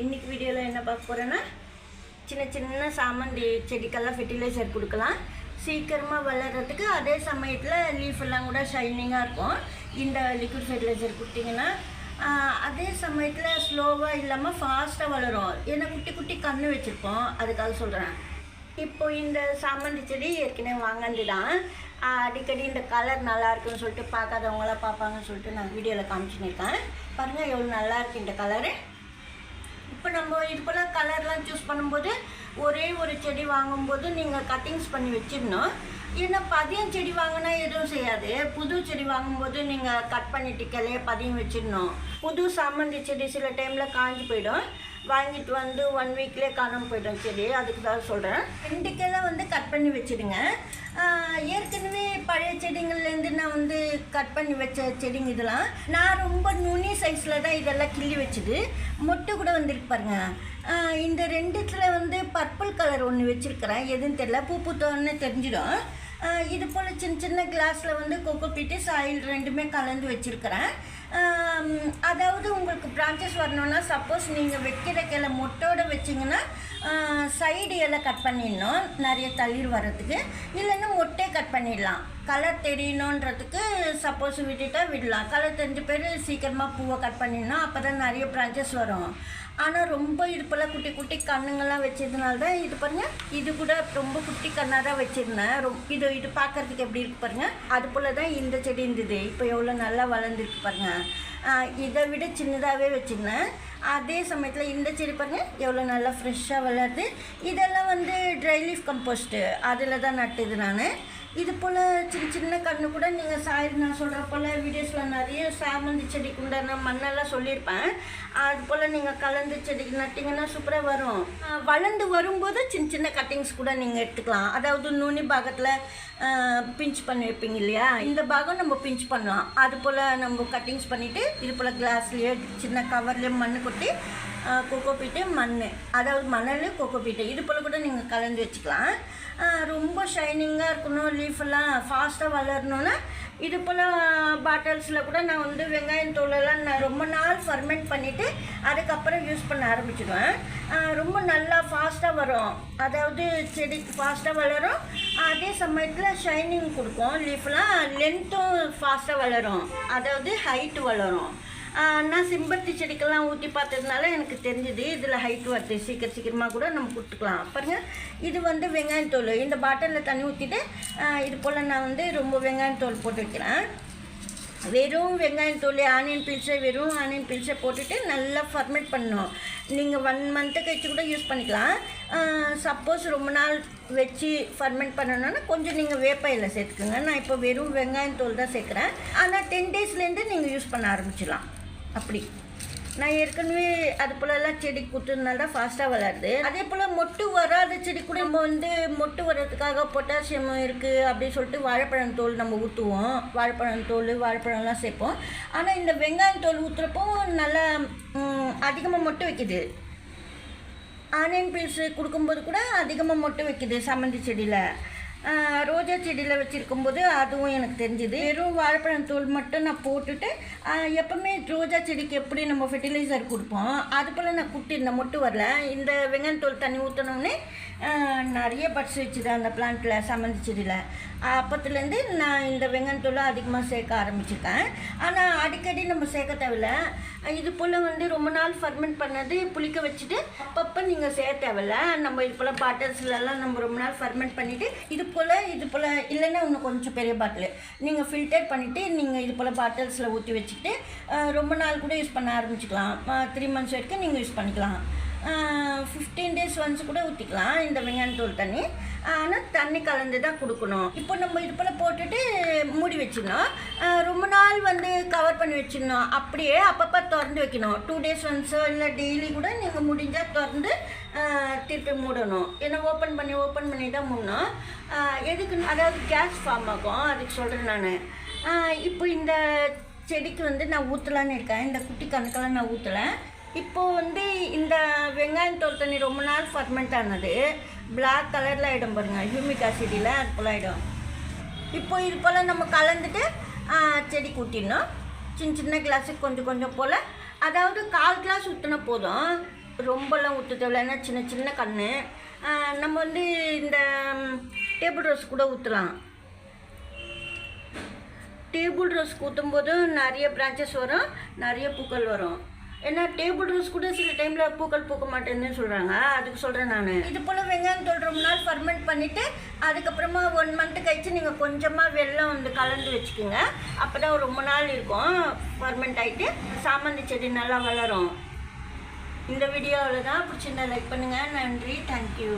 இன்றைக்கி வீடியோவில் என்ன பார்க்க போகிறேன்னா, சின்ன சின்ன சாமந்தி செடிக்கெல்லாம் ஃபெர்டிலைசர் கொடுக்கலாம். சீக்கிரமாக வளர்கிறதுக்கு, அதே சமயத்தில் லீஃப் எல்லாம் கூட ஷைனிங்காக இருக்கும். இந்த லிக்விட் ஃபெர்டிலைசர் கொடுத்தீங்கன்னா அதே சமயத்தில் ஸ்லோவாக இல்லாமல் ஃபாஸ்ட்டாக வளரும். ஏன்னா குட்டி குட்டி கன்று வச்சுருப்போம், அதுக்காக சொல்கிறேன். இப்போ இந்த சாமந்தி செடி ஏற்கனவே வாங்கினது தான். அடிக்கடி இந்த கலர் நல்லா இருக்குன்னு சொல்லிட்டு பார்க்காதவங்களாம் பார்ப்பாங்கன்னு சொல்லிட்டு நான் வீடியோவில் காமிச்சுன்னு பாருங்கள் எவ்வளோ நல்லா இருக்குது இந்த கலரு. இப்போ நம்ம இது போல் கலர்லாம் சூஸ் பண்ணும்போது ஒரே ஒரு செடி வாங்கும்போது நீங்கள் கட்டிங்ஸ் பண்ணி வச்சிடணும். ஏன்னா பதியம் செடி வாங்கினா எதுவும் செய்யாது. புது செடி வாங்கும்போது நீங்கள் கட் பண்ணிட்டு கிளைய பதியம் வச்சிடணும். புது சாமந்தி செடி சில டைமில் காஞ்சி போயிடும். வாங்கிட்டு வந்து 1 வீக்லேயே காணாமல் போய்டும் செடி. அதுக்கு தான் சொல்கிறேன். 2 கிளை கட் பண்ணி வச்சுடுங்க. ஏற்கனவே பழைய செடிங்கள்லேருந்து நான் கட் பண்ணி வச்ச செடிங்க இதெல்லாம். நான் ரொம்ப நுனி சைஸில் தான் இதெல்லாம் கிள்ளி வச்சுது. மொட்டு கூட வந்துருக்கு பாருங்க. இந்த 2த்துல பர்பிள் கலர் ஒன்று வச்சுருக்கிறேன். எதுன்னு தெரியல, பூ பூத்தோன்னு தெரிஞ்சிடும். இது போல் சின்ன சின்ன கிளாஸில் கொக்கோ பீட்டு சாயில் 2மே கலந்து வச்சுருக்கிறேன். அதாவது உங்களுக்கு பிரான்ச்சஸ் வரணுன்னா, சப்போஸ் நீங்கள் வைக்கிற கிளை மொட்டோடு வச்சிங்கன்னா சைடு எல்லாம் கட் பண்ணிடணும், நிறைய தளிர் வர்றதுக்கு. இல்லைன்னா மொட்டே கட் பண்ணிடலாம். கலர் தெரியணுன்றதுக்கு சப்போஸ் விட்டுட்டா விடலாம். கலர் தெரிஞ்ச பேர் சீக்கிரமாக பூவை கட் பண்ணிடணும், அப்போ தான் நிறைய பிரான்ச்சஸ் வரும். ஆனால் ரொம்ப இது போல் குட்டி குட்டி கண்ணுங்கள்லாம் வச்சதுனால தான் இது பாருங்கள். இது கூட ரொம்ப குட்டி கண்ணாக தான் வச்சுருந்தேன். இது பார்க்குறதுக்கு எப்படி இருக்கு பாருங்கள். அது போல் தான் இந்த செடி இருந்தது. இப்போ எவ்வளோ நல்லா வளர்ந்துருக்கு பாருங்கள். இதை விட சின்னதாகவே வச்சுருந்தேன். அதே சமயத்தில் இந்த செடி பாருங்கள் எவ்வளோ நல்லா ஃப்ரெஷ்ஷாக வளருது. இதெல்லாம் ட்ரை லீஃப் கம்போஸ்ட்டு அதில் தான் நட்டுது நான். இது போல் சின்ன சின்ன கன்று கூட நீங்கள் சாயில் நான் சொல்கிற போல் வீடியோஸில் நிறைய சாமந்தி செடிக்கு உண்டான மண்ணெல்லாம் சொல்லியிருப்பேன். அது போல் நீங்கள் கலந்து செடிக்கு நட்டிங்கன்னா சூப்பராக வரும். வளர்ந்து வரும்போது சின்ன சின்ன கட்டிங்ஸ் கூட நீங்கள் எடுத்துக்கலாம். அதாவது நுனி பாகத்தில் பிஞ்ச் பண்ணி வைப்பீங்க இல்லையா, இந்த பாகம் நம்ம பிஞ்ச் பண்ணலாம். அது போல் நம்ம கட்டிங்ஸ் பண்ணிவிட்டு இது போல் கிளாஸ்லேயே சின்ன கவர்லேயே மண் கொட்டி கொக்கோ பீட்டு மண், அதாவது மணல் கொக்கோ பீட்டு இது போல் கூட நீங்கள் கலந்து வச்சுக்கலாம். ரொம்ப ஷைனிங்காக இருக்கணும், லீஃபெல்லாம் ஃபாஸ்ட்டாக வளரணுன்னா இது போல் பாட்டில்ஸில் கூட நான் வெங்காயம் தோலெல்லாம் நான் ரொம்ப நாள் ஃபர்மெண்ட் பண்ணிவிட்டு அதுக்கப்புறம் யூஸ் பண்ண ஆரம்பிச்சிடுவேன். ரொம்ப நல்லா ஃபாஸ்ட்டாக வரும். அதாவது செடி ஃபாஸ்ட்டாக வளரும், அதே சமயத்தில் ஷைனிங் கொடுக்கும். லீஃப்லாம் லென்த்தும் ஃபாஸ்ட்டாக வளரும், அதாவது ஹைட்டு வளரும். நான் சிம்பத்தி செடிக்கெல்லாம் ஊற்றி பார்த்ததுனால எனக்கு தெரிஞ்சுது இதில் ஹைட் வருது. சீக்கிரமாக கூட நம்ம கொடுத்துக்கலாம். பாருங்கள், இது வெங்காயத்தோல். இந்த பாட்டிலில் தண்ணி ஊற்றிட்டு இது போல் நான் ரொம்ப வெங்காயத்தோல் போட்டு வைக்கிறேன். வெறும் வெங்காயத்தோல், ஆனியன் பீல்ஸை வெறும் ஆனியன் பீல்ஸை போட்டுட்டு நல்லா ஃபர்மெண்ட் பண்ணணும். நீங்கள் 1 மந்த்து கழிச்சு கூட யூஸ் பண்ணிக்கலாம். சப்போஸ் ரொம்ப நாள் வச்சு ஃபர்மெண்ட் பண்ணணுன்னா கொஞ்சம் நீங்கள் வேப்பையில் சேர்த்துக்குங்க. நான் இப்போ வெறும் வெங்காயத்தோல் தான் சேர்க்குறேன். ஆனால் 10 டேஸ்லேருந்து நீங்கள் யூஸ் பண்ண ஆரம்பிச்சிடலாம். அப்படி நான் ஏற்கனவே அது போலலாம் செடி கொடுத்ததுனால தான் ஃபாஸ்ட்டாக வளருது. அதே போல் மொட்டு வராத செடி கூட நம்ம மொட்டு வர்றதுக்காக பொட்டாசியம் இருக்குது அப்படின்னு சொல்லிட்டு வாழைப்பழம் தோல் நம்ம ஊற்றுவோம். வாழைப்பழம் தோல் வாழைப்பழம்லாம் சேர்ப்போம். ஆனால் இந்த வெங்காயம் தோல் ஊற்றுறப்போ நல்லா அதிகமாக மொட்டு வைக்குது. ஆனியன் பீல்ஸ் கொடுக்கும்போது கூட அதிகமாக மொட்டு வைக்குது சாமந்தி செடியில். ரோஜா செடியில் வச்சுருக்கும்போது அதுவும் எனக்கு தெரிஞ்சுது. வெறும் வாழைப்பழம் தோல் மட்டும் நான் போட்டுட்டு எப்போவுமே ரோஜா செடிக்கு எப்படி நம்ம ஃபெர்டிலைசர் கொடுப்போம் அது போல் நான் கொடுத்துருந்தேன். மொட்டு வரல. இந்த வெங்காயத்தோல் தண்ணி ஊற்றினோடனே நிறைய பட்ஸ் வச்சுது அந்த பிளான்ட்டில் சாமந்தி செடியில். அப்போத்துலேருந்து நான் இந்த வெங்காயத்தோலை அதிகமாக சேர்க்க ஆரம்பிச்சிருக்கேன். ஆனால் அடிக்கடி நம்ம சேர்க்க தேவையில்ல. இது போல் ரொம்ப நாள் ஃபர்மெண்ட் பண்ணது புளிக்க வச்சுட்டு அப்பப்போ நீங்கள் சேர்க்க தேவையில்ல. நம்ம இது போல் பாட்டில்ஸ்லாம் நம்ம ரொம்ப நாள் ஃபர்மெண்ட் பண்ணிவிட்டு இது போல் இல்லைன்னா இன்னும் கொஞ்சம் பெரிய பாட்டில் நீங்கள் ஃபில்டர் பண்ணிவிட்டு நீங்கள் இது போல் பாட்டில்ஸில் ஊற்றி வச்சுக்கிட்டு ரொம்ப நாள் கூட யூஸ் பண்ண ஆரம்பிச்சிக்கலாம். 3 மந்த்ஸ் வரைக்கும் நீங்கள் யூஸ் பண்ணிக்கலாம். 15 டேஸ் ஒன்ஸ் கூட ஊற்றிக்கலாம் இந்த வெங்காயத்தோல் தண்ணி. ஆனால் தண்ணி கலந்து தான் கொடுக்கணும். இப்போ நம்ம இது போல் போட்டுட்டு மூடி வச்சிடணும். ரொம்ப நாள் கவர் பண்ணி வச்சிடணும். அப்படியே அப்பப்போ திறந்து வைக்கணும். 2 டேஸ் ஒன்ஸோ இல்லை டெய்லி கூட நீங்கள் முடிஞ்சால் திறந்து திருப்பி மூடணும். ஏன்னா ஓப்பன் பண்ணி தான் மூடணும். எதுக்கு, அதாவது கேஸ் ஃபார்ம் ஆகும், அதுக்கு சொல்கிறேன் நான். இப்போ இந்த செடிக்கு நான் ஊற்றலான்னு இருக்கேன். இந்த குட்டி கணக்கெல்லாம் நான் ஊற்றலை. இப்போது இந்த வெங்காயத்தோல் தண்ணி ரொம்ப நாள் ஃபர்மெண்ட் ஆனது பிளாக் கலரில் ஆகிடும் பாருங்கள், ஹியூமிக் ஆசிடில் அது போல் ஆகிடும். இப்போ இது போல் நம்ம கலந்துட்டு செடி ஊற்றிடணும். சின்ன சின்ன கிளாஸுக்கு கொஞ்சம் கொஞ்சம் போல், அதாவது 1/4 கிளாஸ் ஊற்றினா போதும். ரொம்பலாம் ஊற்ற தேவையில்ல, ஏன்னா சின்ன சின்ன கன்று. நம்ம வந்து இந்த டேபிள் ரோஸ் கூட ஊற்றலாம். டேபிள் ரோஸ் ஊற்றும்போது நிறைய பிரான்ச்சஸ் வரும், நிறைய பூக்கள் வரும். ஏன்னா டேபிள் ரோஸ் கூட சில டைமில் பூக்கள் பூக்க மாட்டேன்னு சொல்கிறாங்க, அதுக்கு சொல்கிறேன் நான். இது போல் வெங்காயம் தோல் ரொம்ப நாள் ஃபர்மெண்ட் பண்ணிவிட்டு அதுக்கப்புறமா 1 மந்த்து கழிச்சு நீங்கள் கொஞ்சமாக வெல்லம் வந்து கலந்து வச்சுக்கோங்க. அப்போ தான் ரொம்ப நாள் இருக்கும் ஃபர்மெண்ட் ஆகிட்டு சாமந்தி செடி நல்லா வளரும். இந்த வீடியோவில் தான் பிடிச்சிருந்தா லைக் பண்ணுங்கள். நன்றி, தேங்க்யூ.